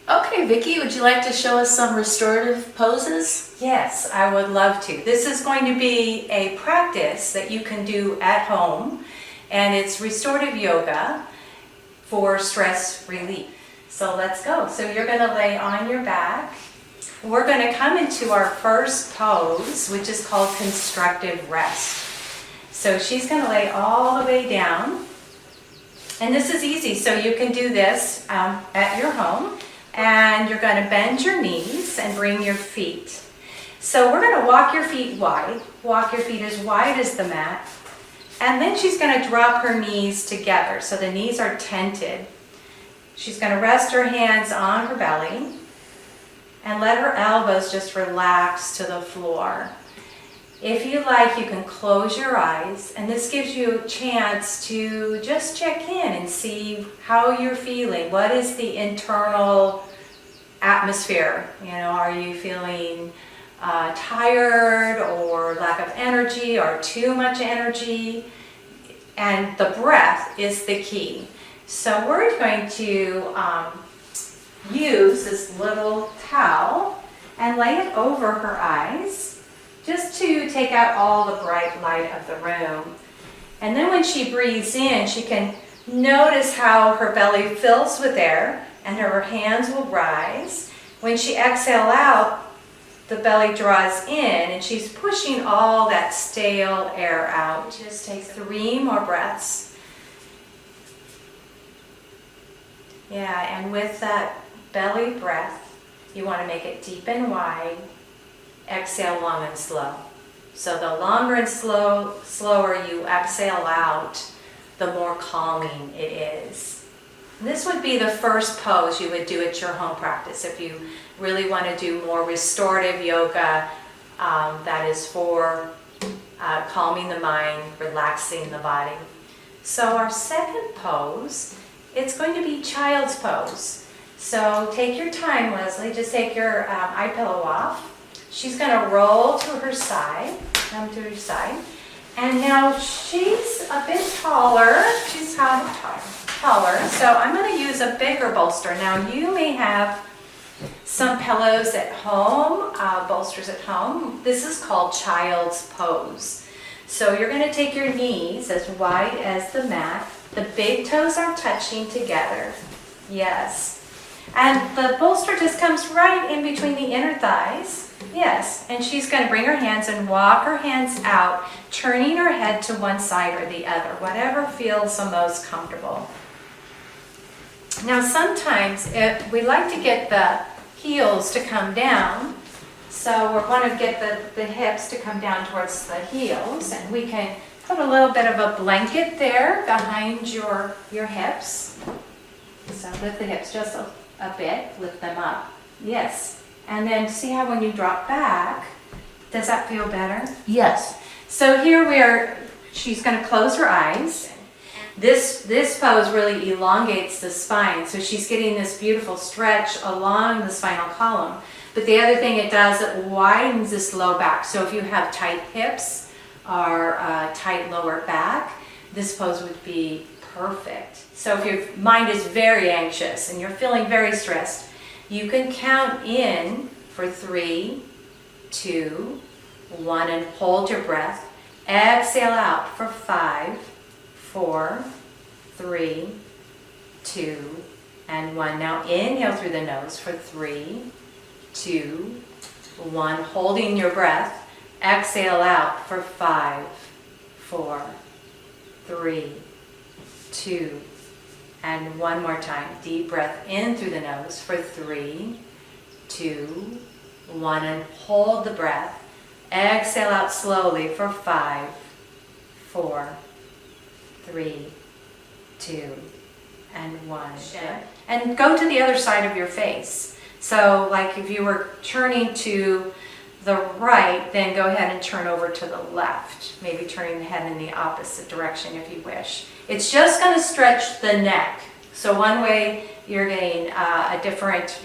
Okay, Vicki, would you like to show us some restorative poses? Yes, I would love to. This is going to be a practice that you can do at home, and it's restorative yoga for stress relief. So let's go. So you're going to lay on your back. We're going to come into our first pose, which is called constructive rest. So she's going to lay all the way down. And this is easy, so you can do this at your home. And you're going to bend your knees and bring your feet. So we're going to walk your feet wide. Walk your feet as wide as the mat. And then she's going to drop her knees together. So the knees are tented. She's going to rest her hands on her belly. And let her elbows just relax to the floor. If you like, you can close your eyes. And this gives you a chance to just check in and see how you're feeling. What is the internal atmosphere? You know, are you feeling tired or lack of energy or too much energy? And the breath is the key. So we're going to use this little towel and lay it over her eyes just to take out all the bright light of the room. And then when she breathes in, she can notice how her belly fills with air and her hands will rise. When she exhales out, the belly draws in and she's pushing all that stale air out. Just take 3 more breaths. Yeah, and with that belly breath, you want to make it deep and wide. Exhale long and slow. So the longer and slower you exhale out, the more calming it is. This would be the first pose you would do at your home practice if you really want to do more restorative yoga that is for calming the mind, relaxing the body. So our second pose, it's going to be child's pose. So take your time, Lezlie. Just take your eye pillow off. She's going to roll to her side, come to her side. And now she's a bit taller. She's taller. So I'm going to use a bigger bolster. Now you may have some pillows at home, bolsters at home. This is called child's pose. So you're going to take your knees as wide as the mat. The big toes are touching together. Yes. And the bolster just comes right in between the inner thighs. Yes, and she's going to bring her hands and walk her hands out, turning her head to one side or the other, whatever feels the most comfortable. Now sometimes we like to get the heels to come down, so we want to get the hips to come down towards the heels, and we can put a little bit of a blanket there behind your hips. So lift the hips just a bit, lift them up. Yes. And then see how when you drop back, does that feel better? Yes. So here she's going to close her eyes. This pose really elongates the spine, so she's getting this beautiful stretch along the spinal column. But the other thing it does, it widens this low back. So if you have tight hips or tight lower back, this pose would be perfect. So if your mind is very anxious and you're feeling very stressed, you can count in for 3, 2, 1, and hold your breath. Exhale out for 5, 4, 3, 2, and 1. Now inhale through the nose for 3, 2, 1. Holding your breath. Exhale out for 5, 4, 3, 2, and 1 more time. Deep breath in through the nose for 3, 2, 1, and hold the breath. Exhale out slowly for 5, 4, 3, 2, and 1. And go to the other side of your face. So like if you were turning to the right, then go ahead and turn over to the left. Maybe turning the head in the opposite direction if you wish. It's just going to stretch the neck. So one way you're getting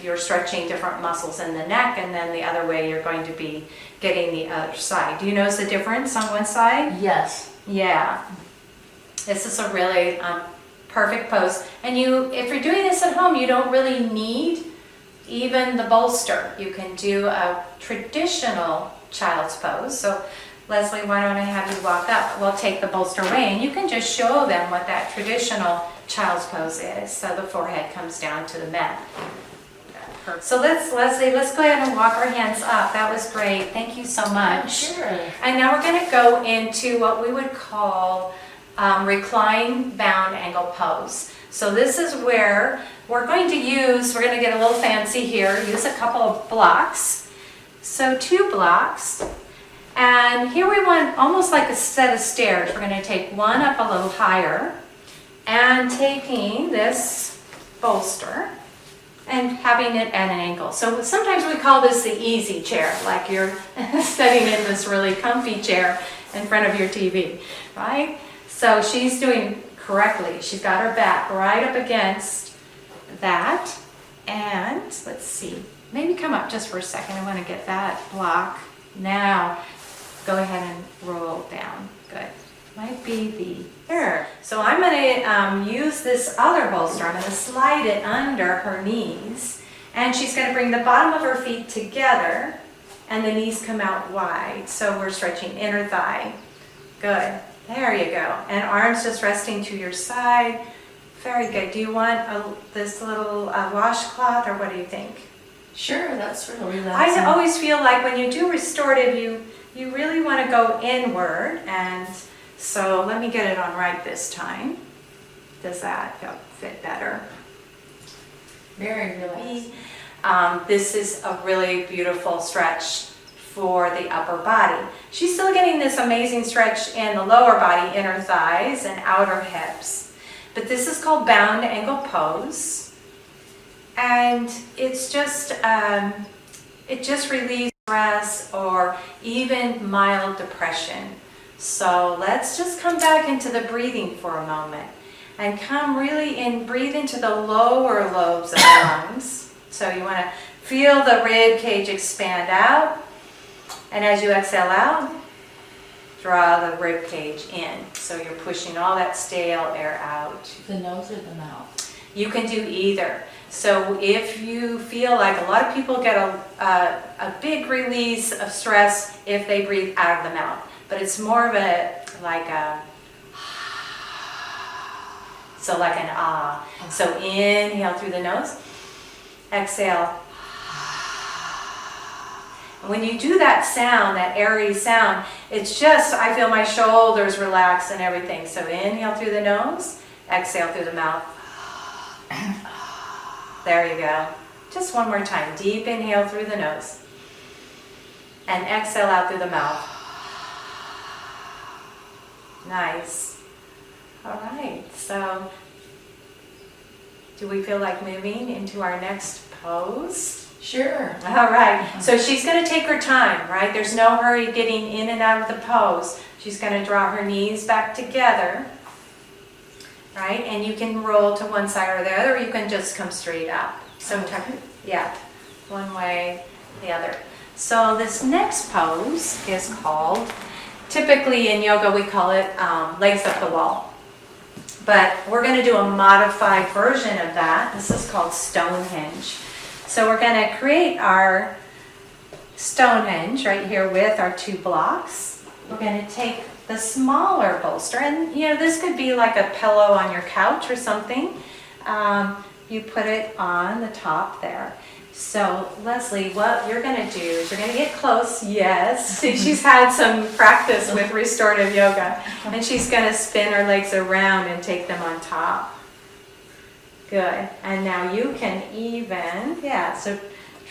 you're stretching different muscles in the neck, and then the other way you're going to be getting the other side. Do you notice the difference on one side? Yes. Yeah. This is a really perfect pose. And if you're doing this at home, you don't really need even the bolster. You can do a traditional child's pose. So Lezlie, why don't I have you walk up? We'll take the bolster away and you can just show them what that traditional child's pose is. So the forehead comes down to the mat. So Lezlie, let's go ahead and walk our hands up. That was great. Thank you so much. Sure. And now we're going to go into what we would call reclined bound angle pose. So this is where we're going to get a little fancy here, use a couple of blocks. So 2 blocks. And here we want almost like a set of stairs. We're going to take one up a little higher and taking this bolster and having it at an angle. So sometimes we call this the easy chair, like you're sitting in this really comfy chair in front of your TV, right? So she's doing correctly. She's got her back right up against that. And let's see, maybe come up just for a second. I want to get that block. Now, go ahead and roll down. Good. Might be here. So I'm going to use this other bolster. I'm going to slide it under her knees. And she's going to bring the bottom of her feet together and the knees come out wide. So we're stretching inner thigh. Good. There you go. And arms just resting to your side. Very good. Do you want this little washcloth or what do you think? Sure, that's really relaxing. I always feel like when you do restorative, you really want to go inward, and so let me get it on right this time. Does that fit better? Very relaxing. This is a really beautiful stretch for the upper body. She's still getting this amazing stretch in the lower body, inner thighs and outer hips. But this is called bound angle pose. And it's just, it just relieves stress or even mild depression. So let's just come back into the breathing for a moment and come really in, breathe into the lower lobes of the lungs. So you want to feel the rib cage expand out. And as you exhale out, draw the rib cage in. So you're pushing all that stale air out. The nose or the mouth? You can do either. So if you feel like a lot of people get a big release of stress if they breathe out of the mouth, but it's more of like an ah. So inhale through the nose, exhale. And when you do that sound, that airy sound, it's just, I feel my shoulders relax and everything. So inhale through the nose, exhale through the mouth. There you go. Just one more time. Deep inhale through the nose. And exhale out through the mouth. Nice. All right. So, do we feel like moving into our next pose? Sure. All right. So she's going to take her time, right? There's no hurry getting in and out of the pose. She's going to draw her knees back together. Right, and you can roll to one side or the other, or you can just come straight up. So, yeah, one way, the other. So this next pose is called, typically in yoga we call it legs up the wall. But we're going to do a modified version of that. This is called Stonehenge. So we're going to create our Stonehenge right here with our 2 blocks. We're going to take the smaller bolster, and you know, this could be like a pillow on your couch or something. You put it on the top there. So Lezlie, what you're going to do is you're going to get close. Yes, she's had some practice with restorative yoga, and she's going to spin her legs around and take them on top. Good. And now you can even, so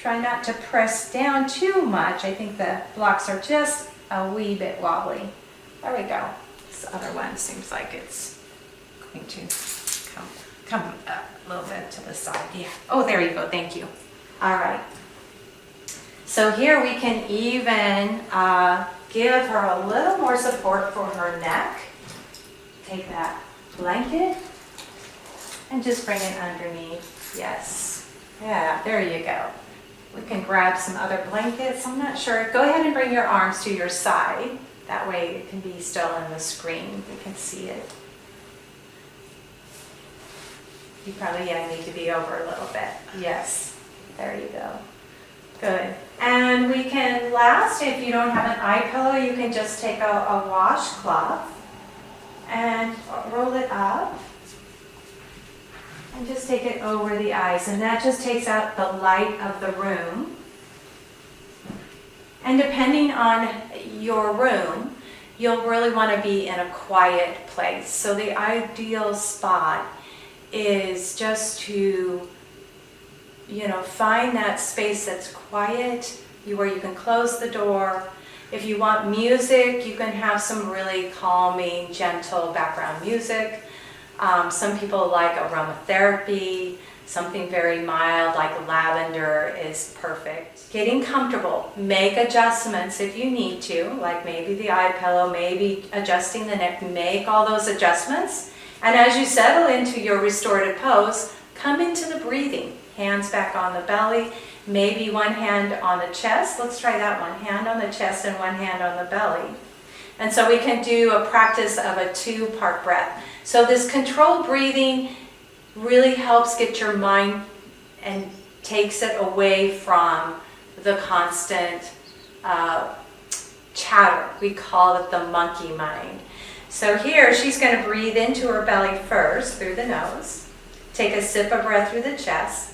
try not to press down too much. I think the blocks are just a wee bit wobbly. There we go. This other one seems like it's going to come up a little bit to the side. Yeah. Oh, there you go. Thank you. All right. So here we can even give her a little more support for her neck. Take that blanket and just bring it underneath. Yes. Yeah, there you go. We can grab some other blankets. I'm not sure. Go ahead and bring your arms to your side. That way it can be still in the screen. You can see it. You probably need to be over a little bit. Yes. There you go. Good. And we can last, if you don't have an eye pillow, you can just take a washcloth and roll it up and just take it over the eyes. And that just takes out the light of the room. And depending on your room, you'll really want to be in a quiet place. So the ideal spot is just to, find that space that's quiet, where you can close the door. If you want music, you can have some really calming, gentle background music. Some people like aromatherapy. Something very mild like lavender is perfect. Getting comfortable. Make adjustments if you need to, like maybe the eye pillow, maybe adjusting the neck. Make all those adjustments. And as you settle into your restorative pose, come into the breathing. Hands back on the belly, maybe one hand on the chest. Let's try that one. Hand on the chest and one hand on the belly. And so we can do a practice of a 2-part breath. So this controlled breathing really helps get your mind and takes it away from the constant chatter. We call it the monkey mind. So here she's going to breathe into her belly first through the nose. Take a sip of breath through the chest.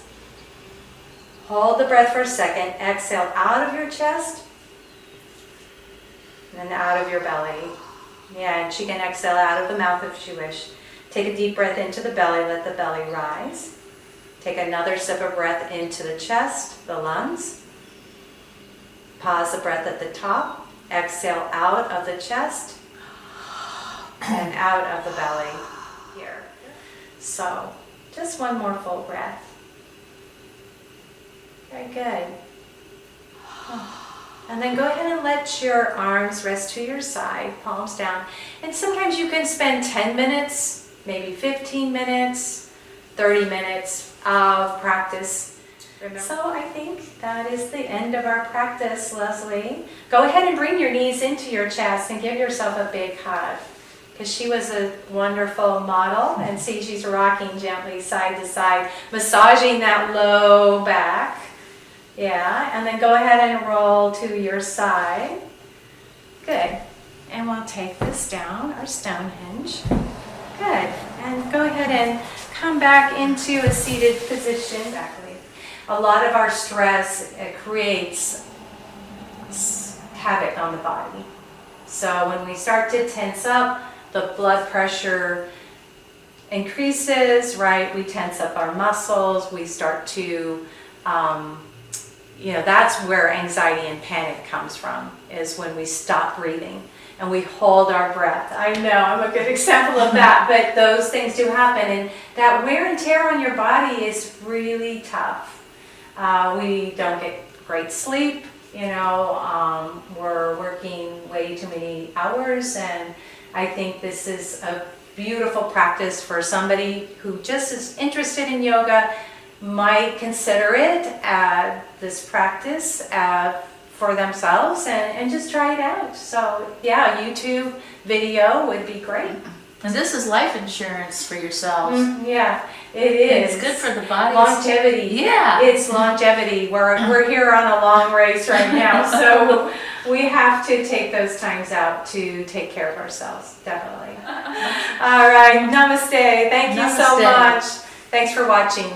Hold the breath for a second. Exhale out of your chest and then out of your belly. Yeah, and she can exhale out of the mouth if she wishes. Take a deep breath into the belly, let the belly rise. Take another sip of breath into the chest, the lungs. Pause the breath at the top. Exhale out of the chest and out of the belly here. So, just one more full breath. Very good. And then go ahead and let your arms rest to your side, palms down. And sometimes you can spend 10 minutes, maybe 15 minutes, 30 minutes of practice. So I think that is the end of our practice, Lezlie. Go ahead and bring your knees into your chest and give yourself a big hug. Because she was a wonderful model. And see, she's rocking gently side to side, massaging that low back. Yeah, and then go ahead and roll to your side. Good. And we'll take this down, our Stonehenge. Good. And go ahead and come back into a seated position. Exactly. A lot of our stress creates havoc on the body. So when we start to tense up, the blood pressure increases, right? We tense up our muscles. We start to that's where anxiety and panic comes from, is when we stop breathing and we hold our breath. I know, I'm a good example of that, but those things do happen, and that wear and tear on your body is really tough. We don't get great sleep, we're working way too many hours, and I think this is a beautiful practice for somebody who just is interested in yoga, might consider it this practice for themselves and just try it out. So yeah, YouTube video would be great. And this is life insurance for yourself. Yeah, it is. It's good for the body. Longevity. Yeah. It's longevity. We're here on a long race right now, so we have to take those times out to take care of ourselves, definitely. All right, namaste. Thank you so much. Thanks for watching.